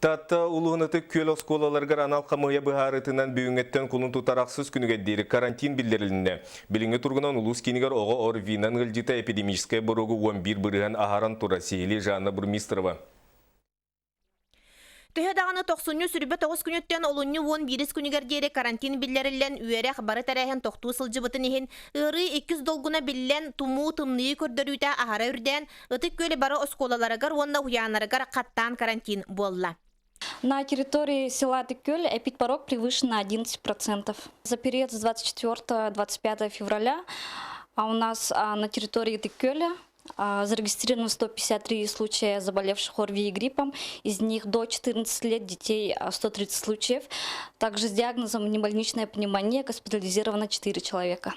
Tatta uluğunatı köl oskolalargar anal kamıya bıharıtından büyüngetten kulun tutaraqsız günüge karantin bildirilinde. Bilinge turgunan ulus kinigar oğa orvinan gıljita epidemiskaya burugu 11 bırıhan aharan turasihili Жанна Бурмистрова. Töhedağını 90 sürübe 9 günütten olunyu 11 günüger deri karantin billerillen üyere xabары tarayın toxtu sılcıbıtın ihin ırı 200 dolguna billen tumu tımnıyı kördörüte ahara ürden ıtık göle bara oskolalarıgar onunla huyanlarıgar kattan karantin bolla. На территории села Тыкёль эпидпорог превышен на 11%. За период с 24-25 февраля у нас на территории Тыкёля зарегистрировано 153 случая заболевших ОРВИ и гриппом, из них до 14 лет детей 130 случаев. Также с диагнозом небольничная пневмония госпитализировано 4 человека.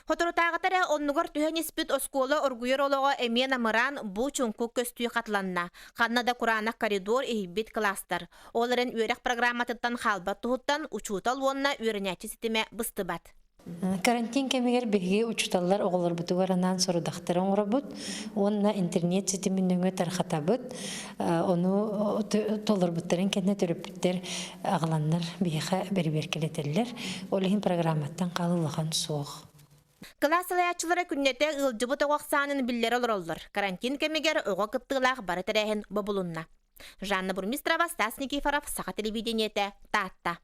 Хоторотағытары оннугар түхен еспіт оскола оргуер олығы әмен амыран бұ чүнку көстүй қатланна. Қаннада құранақ коридор ехбет кластар. Оларын өрек программатыттан қалбат тұхыттан учутал онна өрінәті сетіме бұстыбат. Карантин кемегер беге учуталлар оғылар бұтығар анан сорудақтырын ғырабыт. Онна интернет сетімінніңі тарқатабыт. Оны толыр бұттарын кәдіне төріп бүттер ағыланлар бейіға бәрі-беркелетелер. Олығын программаттан қалылыған соғы. Класс алаячылары күннете ылжыбы тоғақсанын биллер олар. Карантин кемегер оға кыттығылақ бары тәрәхін бабылынна. Жанна Бурмистрова, Стас Никифоров, Саха телевидениеті, Татта.